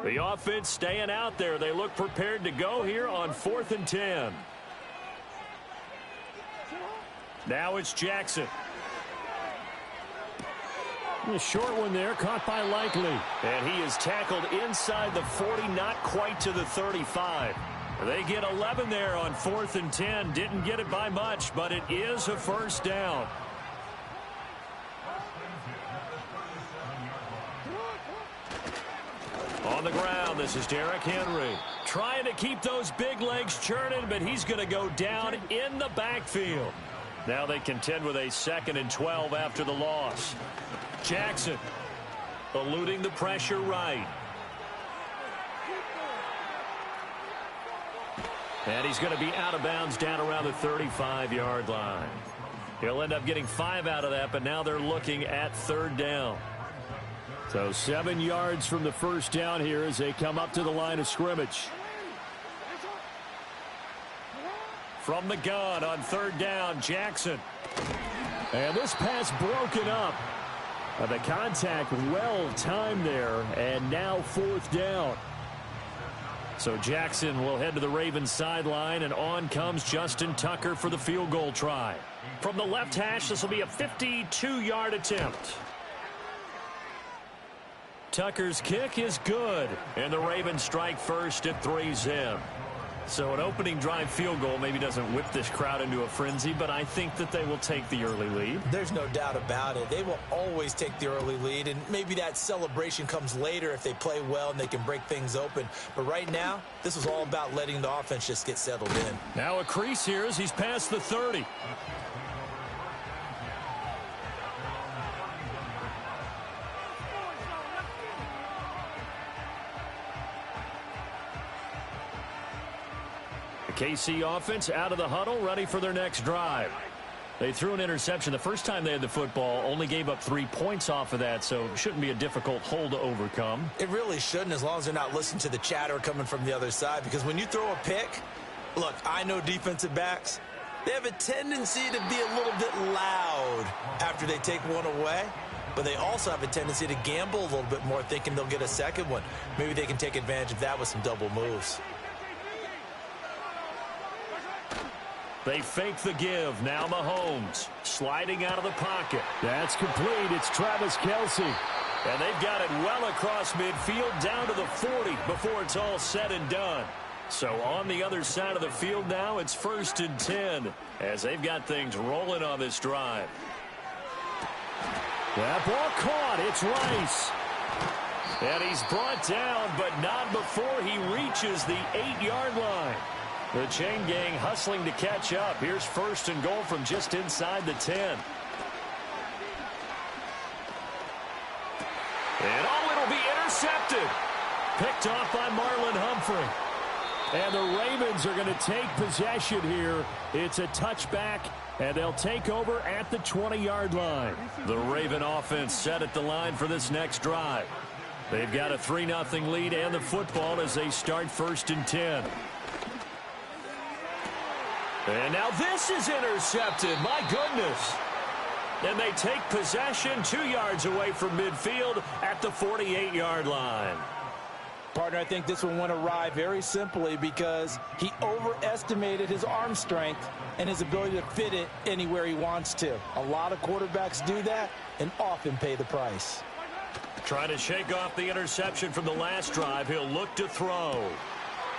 The offense staying out there. They look prepared to go here on 4th and 10. Now it's Jackson. A short one there, caught by Likely. And he is tackled inside the 40, not quite to the 35. They get 11 there on 4th and 10. Didn't get it by much, but it is a first down. On the ground, this is Derrick Henry. Trying to keep those big legs churning, but he's going to go down in the backfield. Now they contend with a 2nd and 12 after the loss. Jackson eluding the pressure right. And he's going to be out of bounds down around the 35-yard line. He'll end up getting 5 out of that, but now they're looking at 3rd down. So 7 yards from the first down here as they come up to the line of scrimmage. From the gun on 3rd down, Jackson. And this pass broken up. The contact well timed there, and now 4th down. So Jackson will head to the Ravens sideline, and on comes Justin Tucker for the field goal try. From the left hash, this will be a 52-yard attempt. Tucker's kick is good, and the Ravens strike first at 3-zip. So an opening drive field goal maybe doesn't whip this crowd into a frenzy, but I think that they will take the early lead. There's no doubt about it. They will always take the early lead, and maybe that celebration comes later if they play well and they can break things open. But right now, this is all about letting the offense just get settled in. Now a crease here as he's past the 30. KC offense out of the huddle, ready for their next drive. They threw an interception the first time they had the football, only gave up 3 points off of that, so it shouldn't be a difficult hole to overcome. It really shouldn't, as long as they're not listening to the chatter coming from the other side, because when you throw a pick, look, I know defensive backs, they have a tendency to be a little bit loud after they take one away, but they also have a tendency to gamble a little bit more, thinking they'll get a second one. Maybe they can take advantage of that with some double moves. They fake the give. Now Mahomes sliding out of the pocket. That's complete. It's Travis Kelce. And they've got it well across midfield down to the 40 before it's all said and done. So on the other side of the field now, it's 1st and 10 as they've got things rolling on this drive. That ball caught. It's Rice. And he's brought down, but not before he reaches the 8-yard line. The chain gang hustling to catch up. Here's 1st and goal from just inside the 10. And it'll be intercepted. Picked off by Marlon Humphrey. And the Ravens are going to take possession here. It's a touchback, and they'll take over at the 20-yard line. The Raven offense set at the line for this next drive. They've got a 3-0 lead and the football as they start 1st and 10. And now this is intercepted. My goodness. And they take possession 2 yards away from midfield at the 48-yard line. Partner, I think this one went awry very simply because he overestimated his arm strength and his ability to fit it anywhere he wants to. A lot of quarterbacks do that and often pay the price. Trying to shake off the interception from the last drive. He'll look to throw.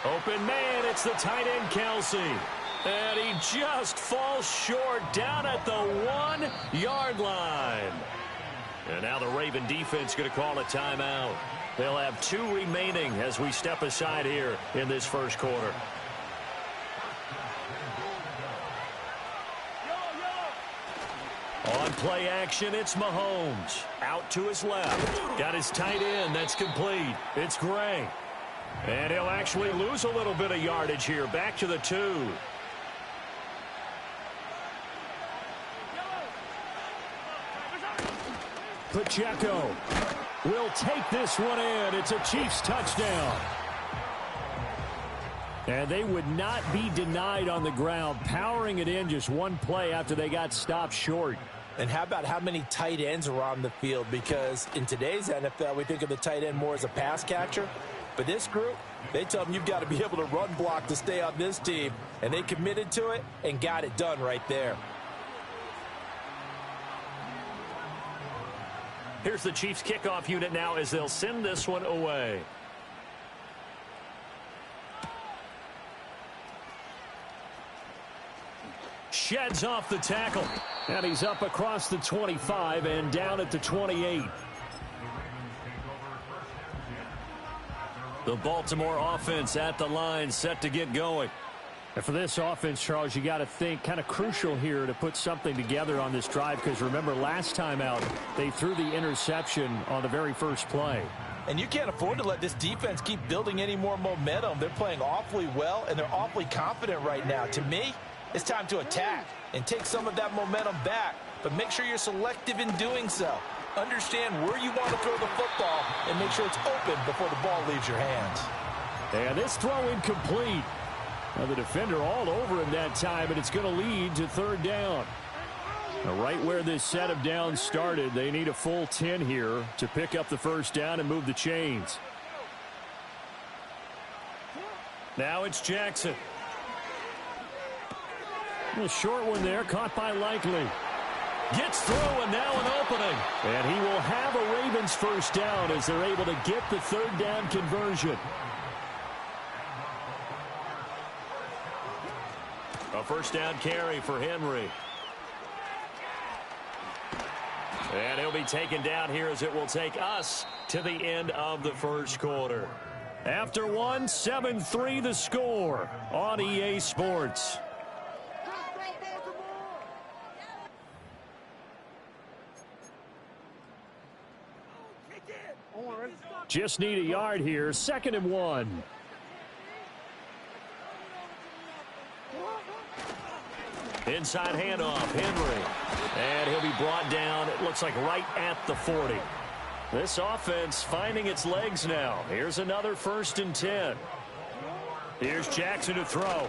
Open man, it's the tight end Kelce. And he just falls short down at the 1-yard line. And now the Raven defense going to call a timeout. They'll have 2 remaining as we step aside here in this first quarter. On play action, it's Mahomes. Out to his left. Got his tight end. That's complete. It's Gray. And he'll actually lose a little bit of yardage here. Back to the 2. Pacheco will take this one in. It's a Chiefs touchdown. And they would not be denied on the ground, powering it in just one play after they got stopped short. And how about how many tight ends are on the field? Because in today's NFL, we think of the tight end more as a pass catcher. But this group, they tell them you've got to be able to run block to stay on this team. And they committed to it and got it done right there. Here's the Chiefs kickoff unit now as they'll send this one away. Sheds off the tackle. And he's up across the 25 and down at the 28. The Baltimore offense at the line, set to get going. And for this offense, Charles, you got to think kind of crucial here to put something together on this drive, because remember last time out they threw the interception on the very first play. And you can't afford to let this defense keep building any more momentum. They're playing awfully well, and they're awfully confident right now. To me, it's time to attack and take some of that momentum back, but make sure you're selective in doing so. Understand where you want to throw the football and make sure it's open before the ball leaves your hands. And this throw incomplete. Now the defender all over him that time, and it's going to lead to third down. Now right where this set of downs started, they need a full 10 here to pick up the first down and move the chains. Now it's Jackson. A short one there, caught by Likely. Gets through, and now an opening. And he will have a Ravens first down as they're able to get the third down conversion. A first down carry for Henry. And he'll be taken down here as it will take us to the end of the first quarter. After one, 7-3 the score on EA Sports. Just need a yard here. 2nd and 1. Inside handoff, Henry. And he'll be brought down, it looks like right at the 40. This offense finding its legs now. Here's another 1st and 10. Here's Jackson to throw.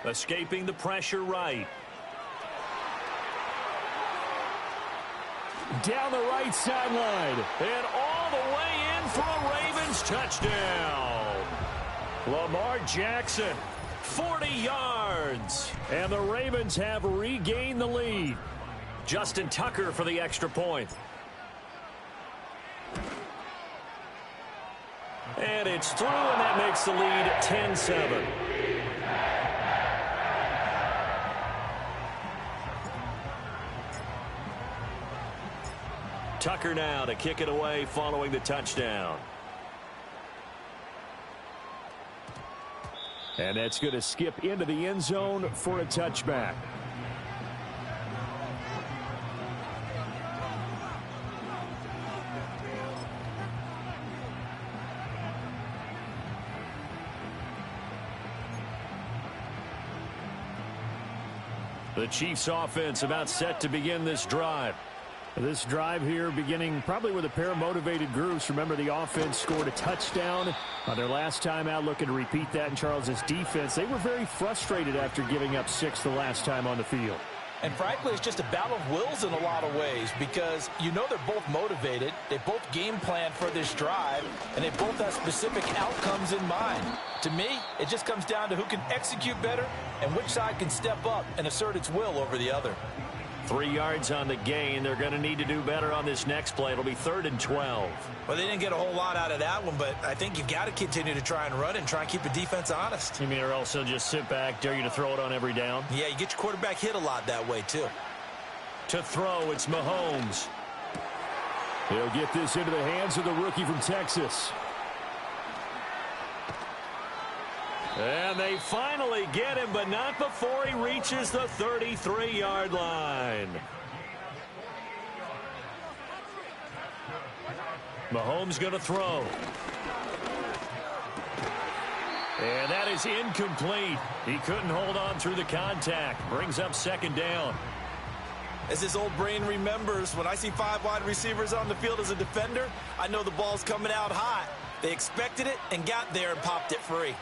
Escaping the pressure right. Down the right sideline. And all the way in for a Ravens touchdown. Lamar Jackson, 40 yards. And the Ravens have regained the lead. Justin Tucker for the extra point. And it's through, and that makes the lead 10-7. Tucker now to kick it away following the touchdown. And that's going to skip into the end zone for a touchback. The Chiefs offense about set to begin this drive. This drive here beginning probably with a pair of motivated groups. Remember, the offense scored a touchdown on their last time out, looking to repeat that in Charles's defense. They were very frustrated after giving up 6 the last time on the field. And frankly, it's just a battle of wills in a lot of ways, because you know they're both motivated, they both game plan for this drive, and they both have specific outcomes in mind. To me, it just comes down to who can execute better and which side can step up and assert its will over the other. 3 yards on the gain. They're going to need to do better on this next play. It'll be 3rd and 12. Well, they didn't get a whole lot out of that one, but I think you've got to continue to try and run and try and keep the defense honest. You mean, or else they'll just sit back, dare you to throw it on every down? Yeah, you get your quarterback hit a lot that way, too. To throw, it's Mahomes. He'll get this into the hands of the rookie from Texas. And they finally get him, but not before he reaches the 33-yard line. Mahomes going to throw. And that is incomplete. He couldn't hold on through the contact. Brings up 2nd down. As his old brain remembers, when I see 5 wide receivers on the field as a defender, I know the ball's coming out hot. They expected it and got there and popped it free.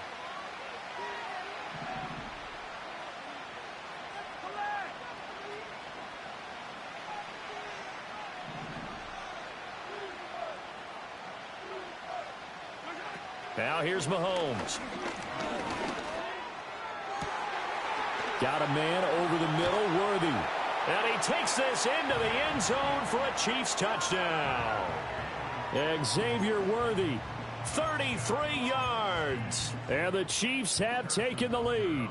Now here's Mahomes. Got a man over the middle, Worthy. And he takes this into the end zone for a Chiefs touchdown. Xavier Worthy. 33 yards. And the Chiefs have taken the lead.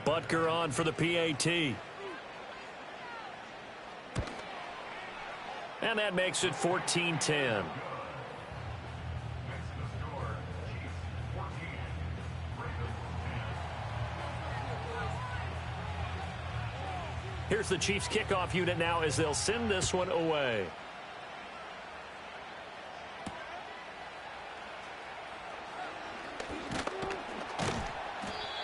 Butker on for the PAT. And that makes it 14-10. Here's the Chiefs kickoff unit now as they'll send this one away.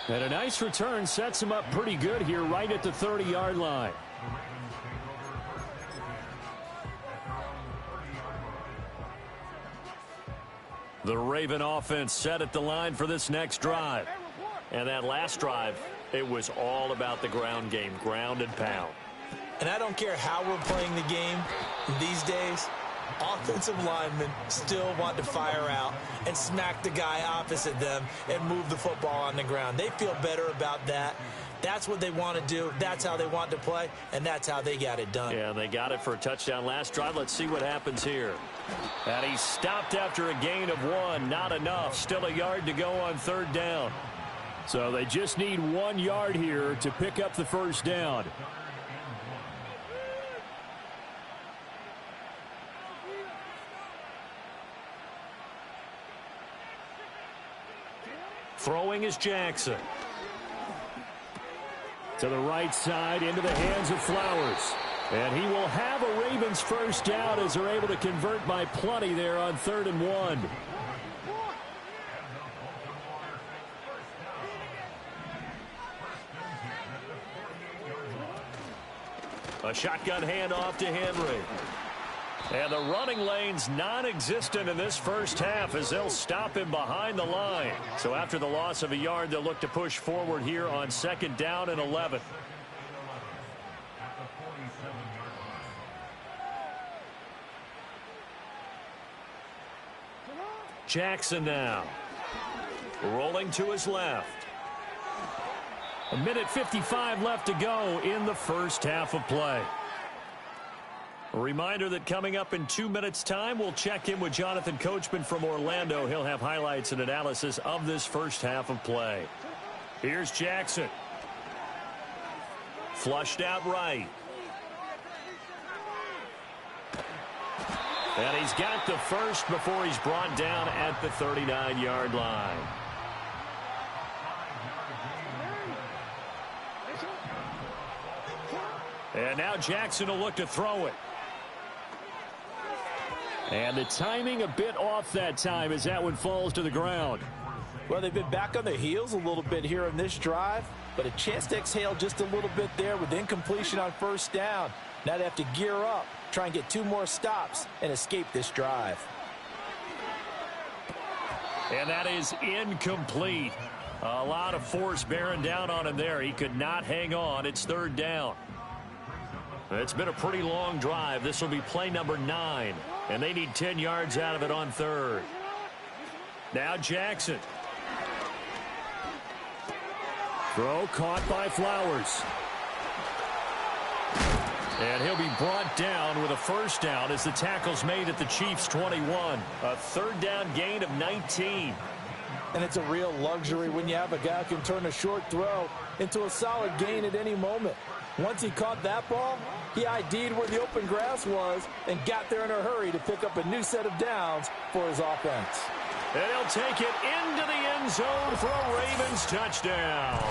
And a nice return sets him up pretty good here right at the 30-yard line. The Raven offense set at the line for this next drive. And that last drive, it was all about the ground game, ground and pound. And I don't care how we're playing the game these days, offensive linemen still want to fire out and smack the guy opposite them and move the football on the ground. They feel better about that. That's what they want to do. That's how they want to play, and that's how they got it done. Yeah, they got it for a touchdown last drive. Let's see what happens here. And he stopped after a gain of 1. Not enough. Still a yard to go on third down. So they just need 1 yard here to pick up the first down. Throwing is Jackson. To the right side, into the hands of Flowers. And he will have a Ravens first down as they're able to convert by plenty there on 3rd and 1. A shotgun handoff to Henry. And the running lane's non-existent in this first half as they'll stop him behind the line. So after the loss of a yard, they'll look to push forward here on 2nd down and 11. Jackson now. Rolling to his left. 1:55 left to go in the first half of play. A reminder that coming up in 2 minutes' time, we'll check in with Jonathan Coachman from Orlando. He'll have highlights and analysis of this first half of play. Here's Jackson. Flushed out right. And he's got the first before he's brought down at the 39-yard line. And now Jackson will look to throw it. And the timing a bit off that time as that one falls to the ground. Well, they've been back on their heels a little bit here on this drive, but a chance to exhale just a little bit there with incompletion on first down. Now they have to gear up, try and get 2 more stops and escape this drive. And that is incomplete. A lot of force bearing down on him there. He could not hang on. It's 3rd down. It's been a pretty long drive. This will be play number 9. And they need 10 yards out of it on 3rd. Now Jackson. Throw caught by Flowers. And he'll be brought down with a first down as the tackle's made at the Chiefs' 21. A 3rd down gain of 19. And it's a real luxury when you have a guy who can turn a short throw into a solid gain at any moment. Once he caught that ball, he ID'd where the open grass was and got there in a hurry to pick up a new set of downs for his offense. And he'll take it into the end zone for a Ravens touchdown.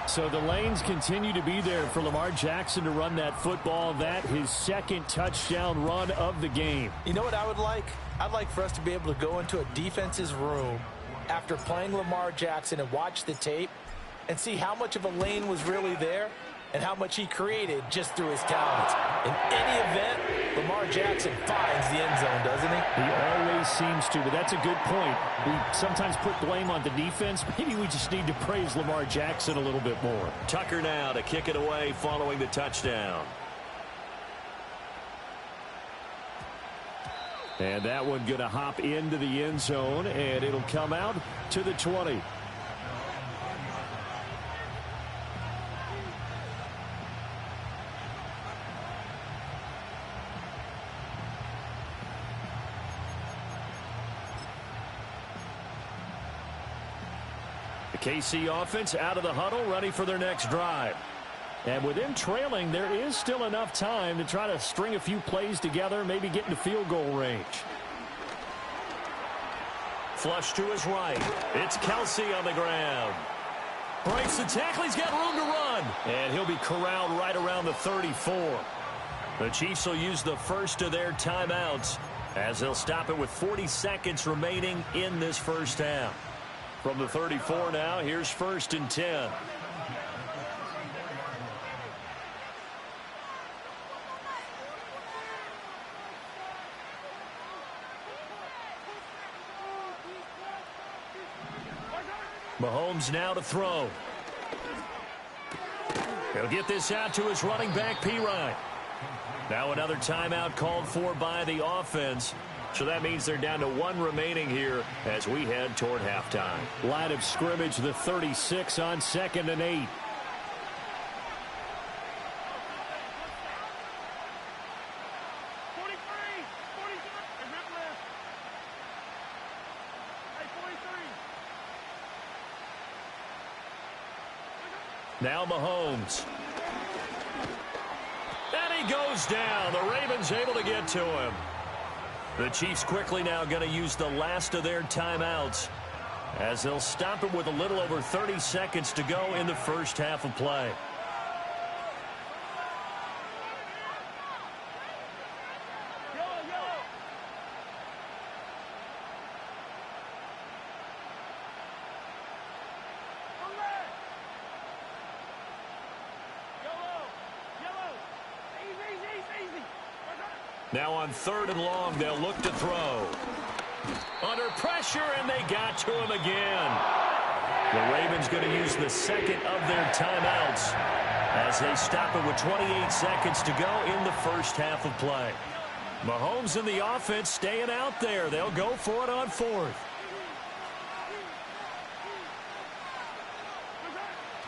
So the lanes continue to be there for Lamar Jackson to run that football. That his 2nd touchdown run of the game. You know what I would like? I'd like for us to be able to go into a defense's room after playing Lamar Jackson and watch the tape and see how much of a lane was really there and how much he created just through his talents. In any event, Lamar Jackson finds the end zone, doesn't he? He always seems to, but that's a good point. We sometimes put blame on the defense. Maybe we just need to praise Lamar Jackson a little bit more. Tucker now to kick it away following the touchdown. And that one going to hop into the end zone, and it'll come out to the 20. The KC offense out of the huddle, ready for their next drive. And with them trailing, there is still enough time to try to string a few plays together, maybe get into field goal range. Flush to his right. It's Kelsey on the ground. Breaks the tackle. He's got room to run. And he'll be corralled right around the 34. The Chiefs will use the first of their timeouts as they'll stop it with 40 seconds remaining in this first half. From the 34 now, here's 1st and 10. Mahomes now to throw. He'll get this out to his running back, Pirine. Now another timeout called for by the offense. So that means they're down to 1 remaining here as we head toward halftime. Line of scrimmage, the 36 on 2nd and 8. Now Mahomes. And he goes down. The Ravens able to get to him. The Chiefs quickly now going to use the last of their timeouts as they'll stop it with a little over 30 seconds to go in the first half of play. Now on 3rd and long, they'll look to throw. Under pressure, and they got to him again. The Ravens going to use the second of their timeouts as they stop it with 28 seconds to go in the first half of play. Mahomes and the offense staying out there. They'll go for it on 4th.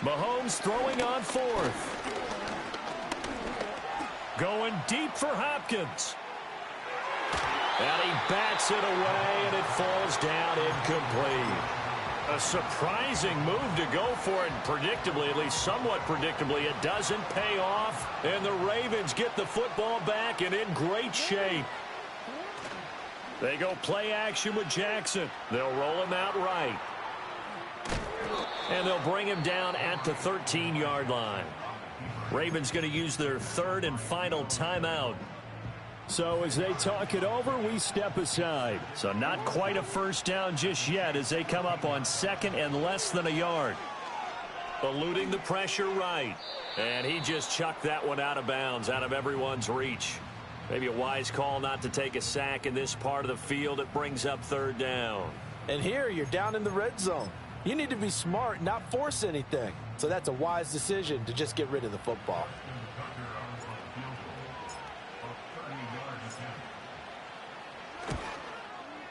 Mahomes throwing on 4th. Going deep for Hopkins. And he bats it away, and it falls down incomplete. A surprising move to go for it, and predictably, at least somewhat predictably, it doesn't pay off. And the Ravens get the football back and in great shape. They go play action with Jackson. They'll roll him out right. And they'll bring him down at the 13-yard line. Ravens going to use their 3rd and final timeout. So as they talk it over, we step aside. So not quite a first down just yet as they come up on 2nd and less than a yard. Eluding the pressure right. And he just chucked that one out of bounds, out of everyone's reach. Maybe a wise call not to take a sack in this part of the field. It brings up 3rd down. And here you're down in the red zone. You need to be smart, not force anything. So that's a wise decision to just get rid of the football.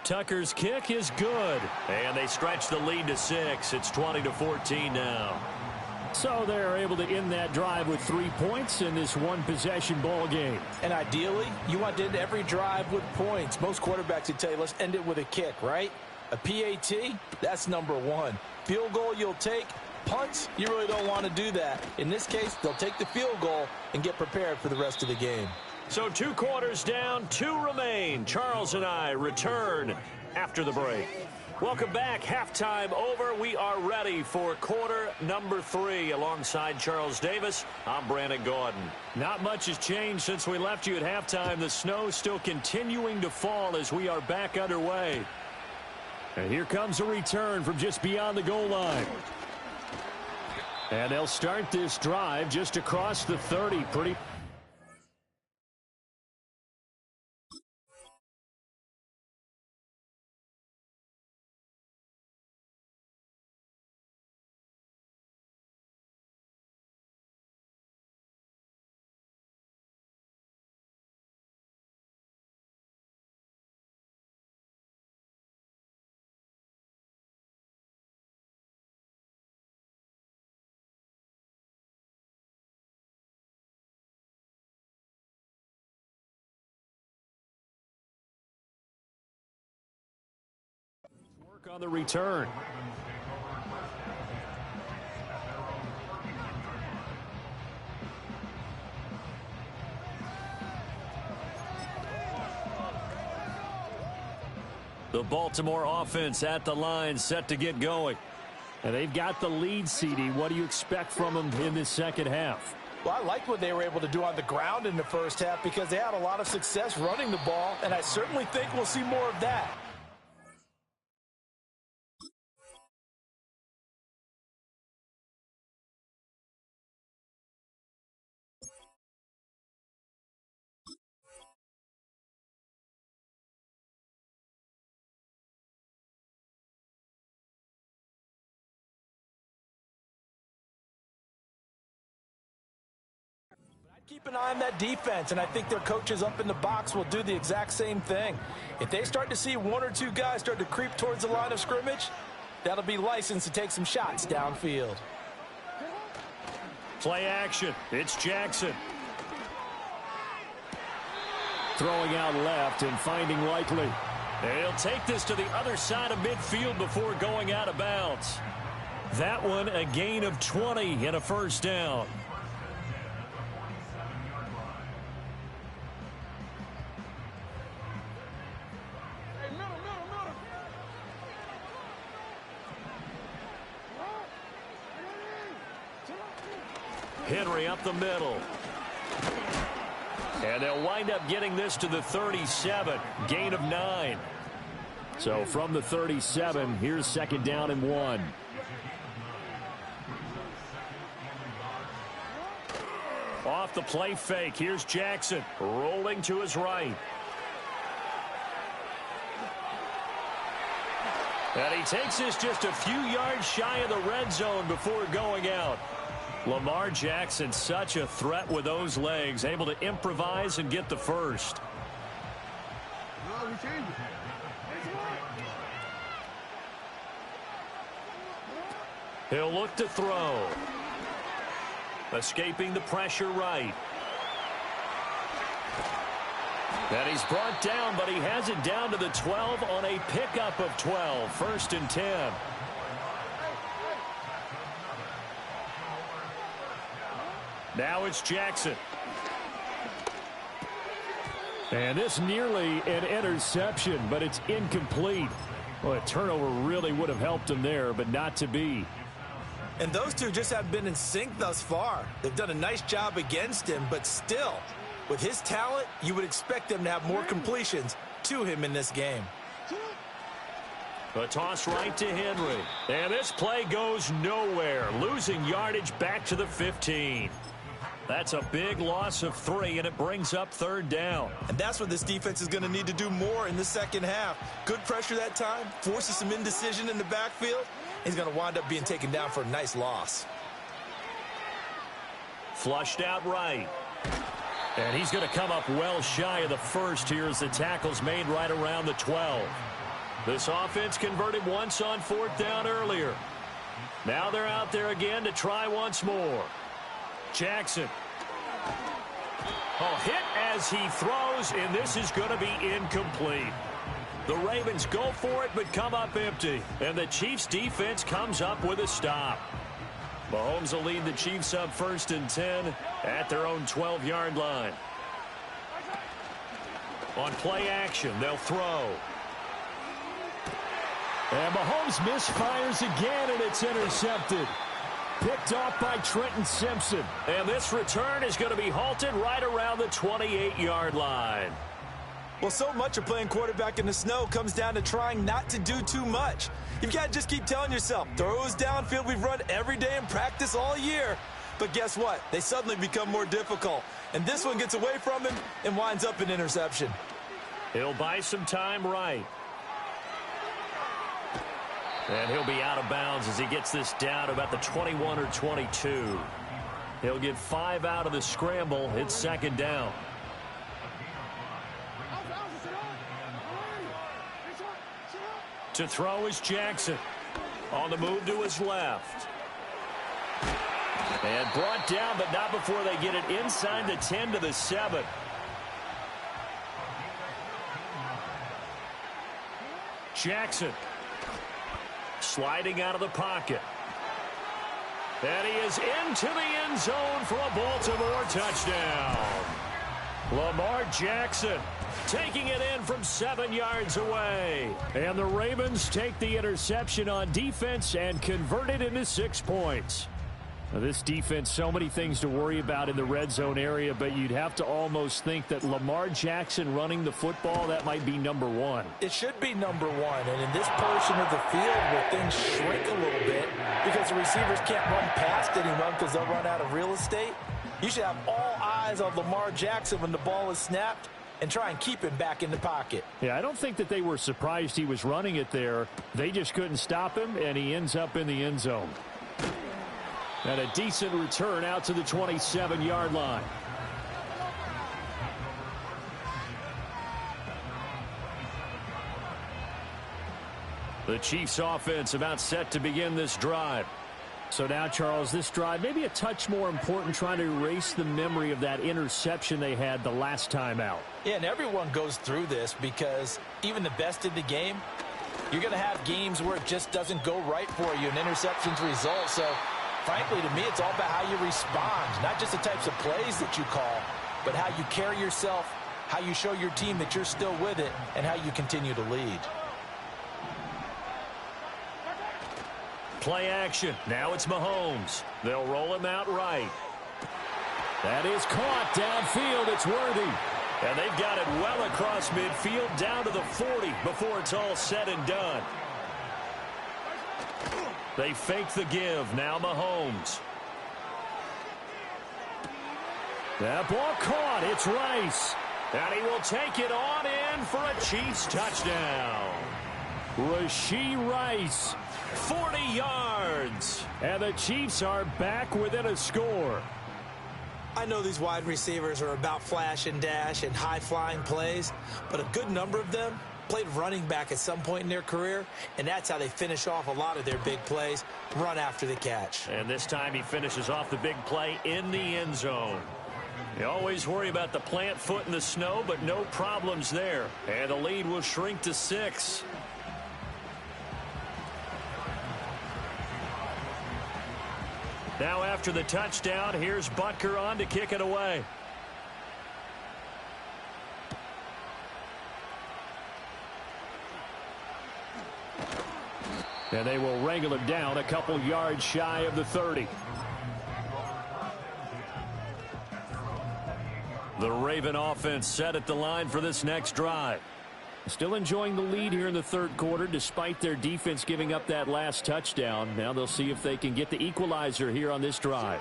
Tucker's kick is good. And they stretch the lead to 6. It's 20-14 now. So they're able to end that drive with 3 points in this one-possession ball game. And ideally, you want to end every drive with points. Most quarterbacks would tell you, let's end it with a kick, right? A PAT, that's number 1. Field goal you'll take. Punts, you really don't want to do that. In this case, they'll take the field goal and get prepared for the rest of the game. So 2 quarters down, 2 remain. Charles and I return after the break. Welcome back. Halftime over. We are ready for quarter number 3. Alongside Charles Davis, I'm Brandon Gordon. Not much has changed since we left you at halftime. The snow still continuing to fall as we are back underway. And here comes a return from just beyond the goal line. And they'll start this drive just across the 30. Pretty On the return. The Baltimore offense at the line, set to get going. And they've got the lead, CD. What do you expect from them in this second half? Well, I liked what they were able to do on the ground in the first half because they had a lot of success running the ball, and I certainly think we'll see more of that. Keep an eye on that defense, and I think their coaches up in the box will do the exact same thing. If they start to see one or two guys start to creep towards the line of scrimmage, that'll be licensed to take some shots downfield. Play action. It's Jackson. Throwing out left and finding Likely. He'll take this to the other side of midfield before going out of bounds. That one a gain of 20 and a first down. Henry up the middle. And they'll wind up getting this to the 37. Gain of 9. So from the 37, here's second down and 1. Off the play fake. Here's Jackson rolling to his right. And he takes this just a few yards shy of the red zone before going out. Lamar Jackson, such a threat with those legs, able to improvise and get the first. He'll look to throw. Escaping the pressure right. And he's brought down, but he has it down to the 12 on a pickup of 12. First and 10. Now it's Jackson. And this nearly an interception, but it's incomplete. Well, a turnover really would have helped him there, but not to be. And those two just have been in sync thus far. They've done a nice job against him, but still, with his talent, you would expect them to have more completions to him in this game. A toss right to Henry. And this play goes nowhere. Losing yardage back to the 15. That's a big loss of 3, and it brings up third down. And that's what this defense is going to need to do more in the second half. Good pressure that time, forces some indecision in the backfield. He's going to wind up being taken down for a nice loss. Flushed out right. And he's going to come up well shy of the first here as the tackle's made right around the 12. This offense converted once on fourth down earlier. Now they're out there again to try once more. Jackson. Hit as he throws, and this is going to be incomplete. The Ravens go for it, but come up empty. And the Chiefs defense comes up with a stop. Mahomes will lead the Chiefs up first and 10 at their own 12-yard line. On play action, they'll throw. And Mahomes misfires again, and it's intercepted. Picked off by Trenton Simpson. And this return is going to be halted right around the 28-yard line. Well, so much of playing quarterback in the snow comes down to trying not to do too much. You've got to just keep telling yourself, throws downfield we've run every day in practice all year. But guess what? They suddenly become more difficult. And this one gets away from him and winds up an interception. He'll buy some time right. And he'll be out of bounds as he gets this down to about the 21 or 22. He'll get 5 out of the scramble. It's second down. To throw is Jackson. On the move to his left. And brought down, but not before they get it inside the 10 to the 7. Jackson. sliding out of the pocket. And he is into the end zone for a Baltimore touchdown. Lamar Jackson taking it in from 7 yards away. And the Ravens take the interception on defense and convert it into 6 points. Now, this defense, so many things to worry about in the red zone area, but you'd have to almost think that Lamar Jackson running the football, that might be number one. It should be number one, and in this portion of the field where things shrink a little bit because the receivers can't run past anyone because they'll run out of real estate, you should have all eyes on Lamar Jackson when the ball is snapped and try and keep him back in the pocket. Yeah, I don't think that they were surprised he was running it there. They just couldn't stop him, and he ends up in the end zone. And a decent return out to the 27-yard line. The Chiefs offense about set to begin this drive. So now, Charles, this drive maybe a touch more important, trying to erase the memory of that interception they had the last time out. Yeah, and everyone goes through this because even the best in the game, you're going to have games where it just doesn't go right for you, and interceptions result. So frankly, to me, it's all about how you respond, not just the types of plays that you call, but how you carry yourself, how you show your team that you're still with it, and how you continue to lead. Play action. Now it's Mahomes. They'll roll him out right. That is caught downfield. It's Worthy. And they've got it well across midfield down to the 40 before it's all said and done. They fake the give. Now Mahomes. That ball caught. It's Rice. And he will take it on in for a Chiefs touchdown. Rashee Rice. 40 yards. And the Chiefs are back within a score. I know these wide receivers are about flash and dash and high-flying plays, but a good number of them played running back at some point in their career, and that's how they finish off a lot of their big plays, run after the catch. And this time he finishes off the big play in the end zone. You always worry about the plant foot in the snow, but no problems there. And the lead will shrink to 6. Now after the touchdown, here's Butker on to kick it away. And they will wrangle him down a couple yards shy of the 30. The Raven offense set at the line for this next drive. Still enjoying the lead here in the third quarter despite their defense giving up that last touchdown. Now they'll see if they can get the equalizer here on this drive.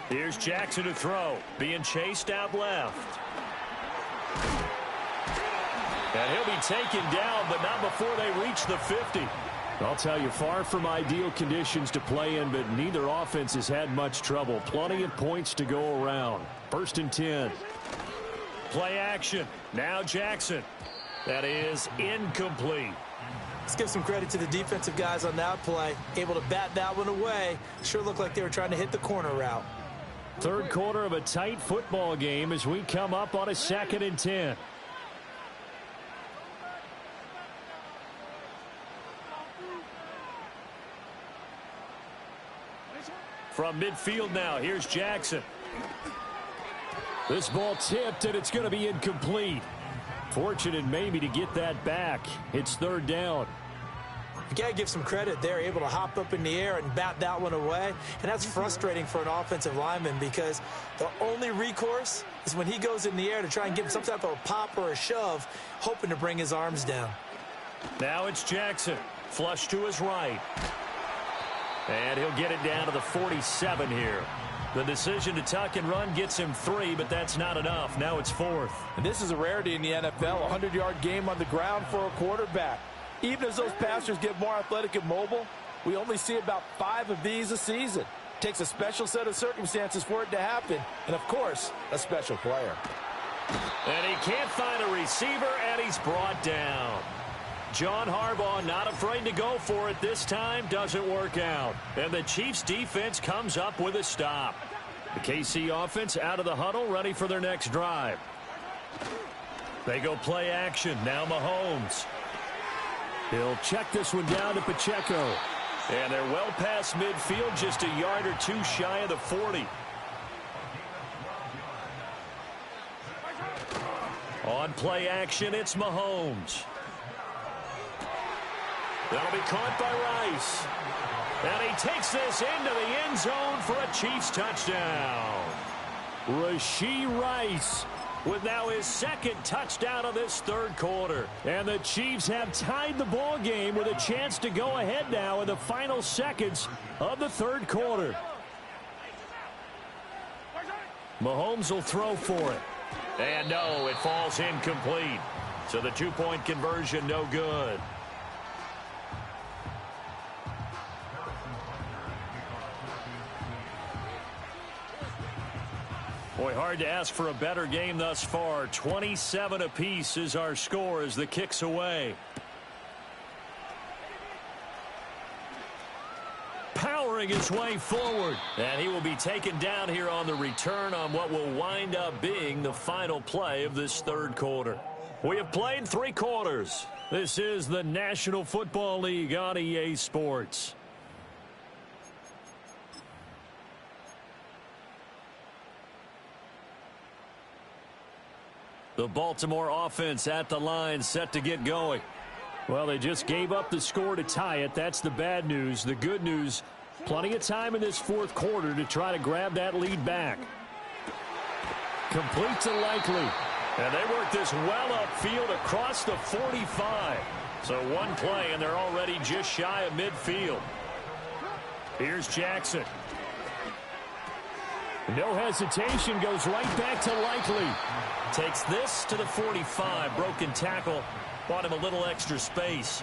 Here's Jackson to throw, being chased out left. And he'll be taken down, but not before they reach the 50. I'll tell you, far from ideal conditions to play in, but neither offense has had much trouble. Plenty of points to go around. 1st and 10. Play action. Now Jackson. That is incomplete. Let's give some credit to the defensive guys on that play. Able to bat that one away. Sure looked like they were trying to hit the corner route. Third quarter of a tight football game as we come up on a 2nd and 10. From midfield now, here's Jackson. This ball tipped, and it's going to be incomplete. Fortunate maybe to get that back. It's 3rd down. You got to give some credit. They're able to hop up in the air and bat that one away. And that's frustrating for an offensive lineman because the only recourse is when he goes in the air to try and get some type of a pop or a shove, hoping to bring his arms down. Now it's Jackson. Flush to his right. And he'll get it down to the 47 here. The decision to tuck and run gets him 3, but that's not enough. Now it's 4th. And this is a rarity in the NFL, a 100-yard game on the ground for a quarterback. Even as those passers get more athletic and mobile, we only see about 5 of these a season. It takes a special set of circumstances for it to happen, and of course, a special player. And he can't find a receiver, and he's brought down. John Harbaugh not afraid to go for it this time. Doesn't work out. And the Chiefs defense comes up with a stop. The KC offense out of the huddle, ready for their next drive. They go play action. Now Mahomes. He'll check this one down to Pacheco. And they're well past midfield, just a yard or two shy of the 40. On play action, it's Mahomes. That'll be caught by Rice. And he takes this into the end zone for a Chiefs touchdown. Rashee Rice with now his second touchdown of this third quarter. And the Chiefs have tied the ball game with a chance to go ahead now in the final seconds of the third quarter. Mahomes will throw for it. And no, it falls incomplete. So the two-point conversion no good. Boy, hard to ask for a better game thus far. 27 apiece is our score as the kick's away. Powering his way forward. And he will be taken down here on the return on what will wind up being the final play of this third quarter. We have played 3 quarters. This is the National Football League on EA Sports. The Baltimore offense at the line, set to get going. Well, they just gave up the score to tie it. That's the bad news. The good news, plenty of time in this fourth quarter to try to grab that lead back. Complete to Likely. And they work this well upfield across the 45. So one play, and they're already just shy of midfield. Here's Jackson. No hesitation, goes right back to Likely. Takes this to the 45. Broken tackle. Bought him a little extra space.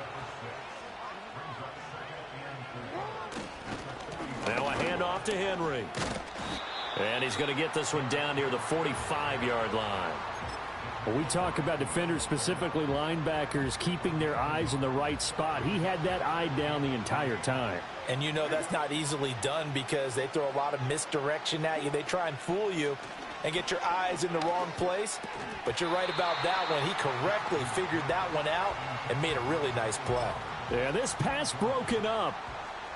Now a handoff to Henry. And he's going to get this one down near the 45-yard line. When we talk about defenders, specifically linebackers, keeping their eyes in the right spot, he had that eye down the entire time. And you know that's not easily done because they throw a lot of misdirection at you. They try and fool you and get your eyes in the wrong place. But you're right about that one. He correctly figured that one out and made a really nice play. Yeah, this pass broken up.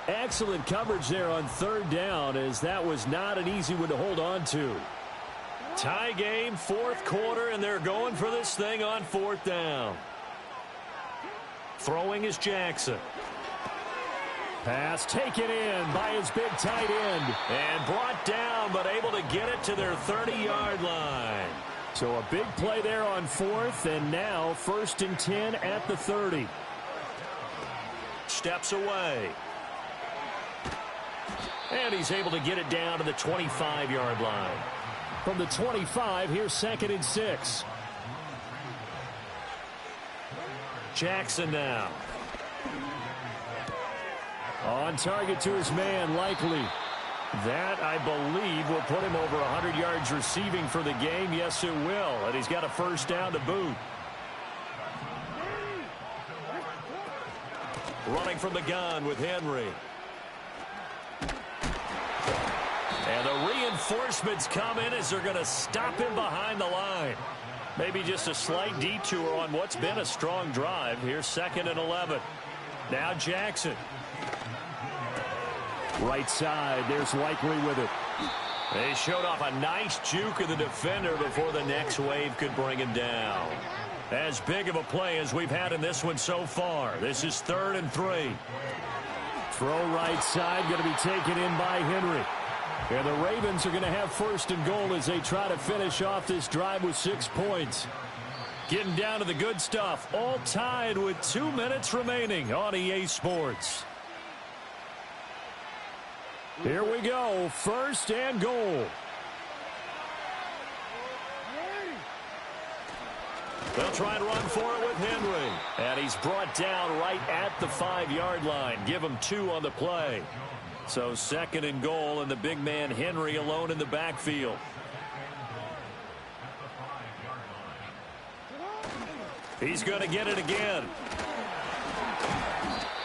Excellent coverage there on third down, as that was not an easy one to hold on to. Tie game, fourth quarter, and they're going for this thing on fourth down. Throwing is Jackson. Pass taken in by his big tight end. And brought down, but able to get it to their 30-yard line. So a big play there on fourth, and now 1st and 10 at the 30. Steps away. And he's able to get it down to the 25-yard line. From the 25, here's 2nd and 6. Jackson now. On target to his man, Likely. That, I believe, will put him over 100 yards receiving for the game. Yes, it will. And he's got a first down to boot. Running from the gun with Henry. And the reinforcements come in as they're going to stop him behind the line. Maybe just a slight detour on what's been a strong drive. Here's 2nd and 11. Now Jackson. Right side, there's Likely with it. They showed off a nice juke of the defender before the next wave could bring him down. As big of a play as we've had in this one so far. This is 3rd and 3. Throw right side, going to be taken in by Henry. And the Ravens are going to have 1st and goal as they try to finish off this drive with 6 points. Getting down to the good stuff. All tied with 2 minutes remaining on EA Sports. Here we go. 1st and goal. They'll try and run for it with Henry. And he's brought down right at the 5-yard line. Give him 2 on the play. So 2nd and goal, and the big man Henry alone in the backfield. He's going to get it again.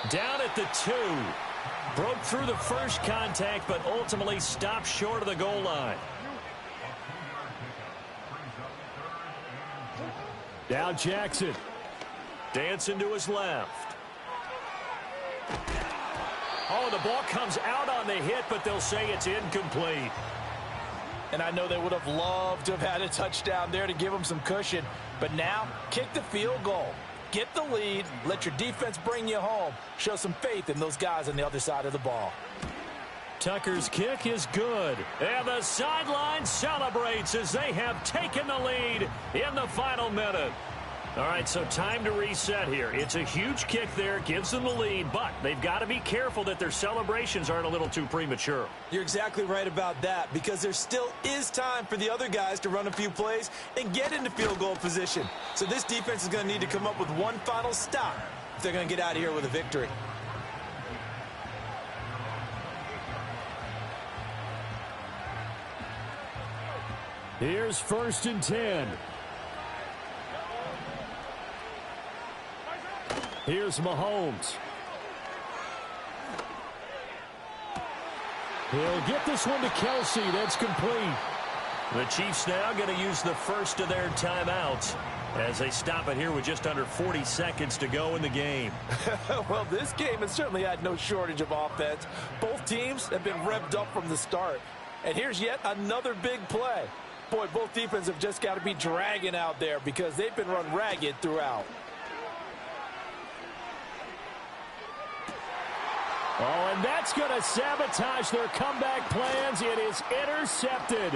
Down at the 2. Broke through the first contact, but ultimately stopped short of the goal line. Now Jackson. Dancing to his left. Oh, the ball comes out on the hit, but they'll say it's incomplete. And I know they would have loved to have had a touchdown there to give them some cushion. But now, kick the field goal. Get the lead. Let your defense bring you home. Show some faith in those guys on the other side of the ball. Tucker's kick is good. And the sideline celebrates as they have taken the lead in the final minute. All right, so time to reset here. It's a huge kick there, gives them the lead, but they've got to be careful that their celebrations aren't a little too premature. You're exactly right about that, because there still is time for the other guys to run a few plays and get into field goal position. So this defense is going to need to come up with one final stop if they're going to get out of here with a victory. Here's 1st and 10. Here's Mahomes. He'll get this one to Kelsey. That's complete. The Chiefs now going to use the first of their timeouts as they stop it here with just under 40 seconds to go in the game. Well, this game has certainly had no shortage of offense. Both teams have been revved up from the start. And here's yet another big play. Boy, both defenses have just got to be dragging out there because they've been run ragged throughout. Oh, and that's going to sabotage their comeback plans. It is intercepted.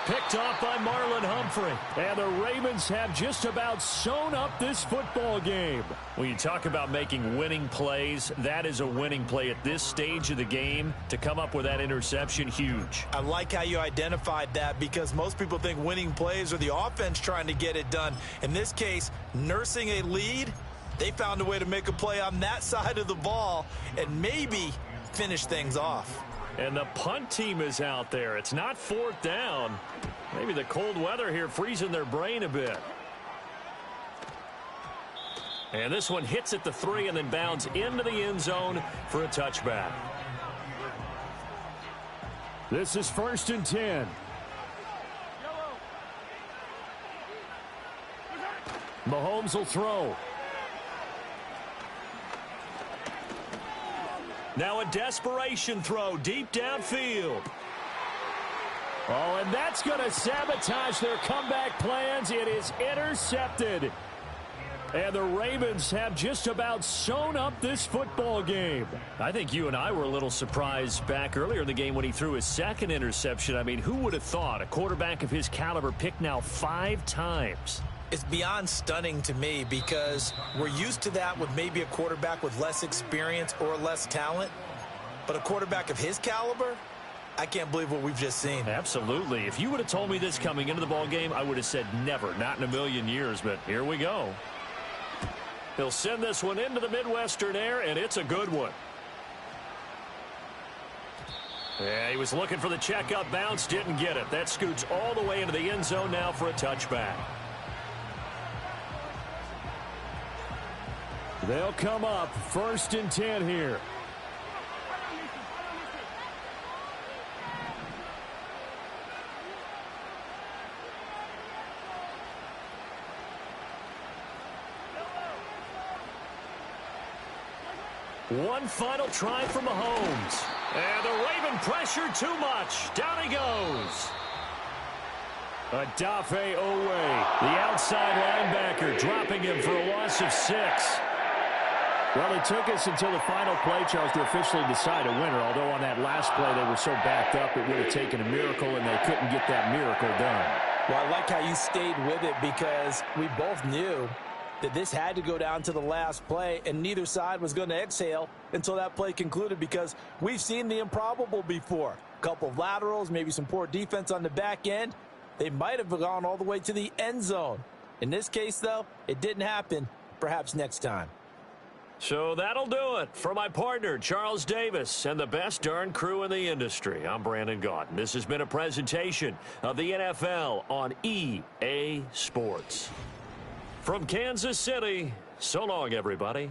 Picked off by Marlon Humphrey. And the Ravens have just about sewn up this football game. When you talk about making winning plays, that is a winning play at this stage of the game. To come up with that interception, huge. I like how you identified that, because most people think winning plays are the offense trying to get it done. In this case, nursing a lead, they found a way to make a play on that side of the ball and maybe finish things off. And the punt team is out there. It's not 4th down. Maybe the cold weather here freezing their brain a bit. And this one hits at the 3 and then bounds into the end zone for a touchback. This is 1st and 10. Mahomes will throw. Now a desperation throw deep downfield. Oh, and that's going to sabotage their comeback plans. It is intercepted. And the Ravens have just about sewn up this football game. I think you and I were a little surprised back earlier in the game when he threw his 2nd interception. I mean, who would have thought a quarterback of his caliber picked now 5 times? It's beyond stunning to me, because we're used to that with maybe a quarterback with less experience or less talent. But a quarterback of his caliber, I can't believe what we've just seen. Absolutely. If you would have told me this coming into the ball game, I would have said never, not in a million years. But here we go. He'll send this one into the Midwestern air, and it's a good one. Yeah, he was looking for the checkup bounce, didn't get it. That scoots all the way into the end zone now for a touchback. They'll come up 1st and 10 here. One final try for Mahomes. And the Raven pressure too much. Down he goes. Odafe Owe, the outside linebacker, dropping him for a loss of 6. Well, it took us until the final play, Charles, to officially decide a winner, although on that last play they were so backed up it would have taken a miracle, and they couldn't get that miracle done. Well, I like how you stayed with it, because we both knew that this had to go down to the last play, and neither side was going to exhale until that play concluded, because we've seen the improbable before. A couple of laterals, maybe some poor defense on the back end. They might have gone all the way to the end zone. In this case, though, it didn't happen. Perhaps next time. So that'll do it for my partner, Charles Davis, and the best darn crew in the industry. I'm Brandon Gaudin. This has been a presentation of the NFL on EA Sports. From Kansas City, so long, everybody.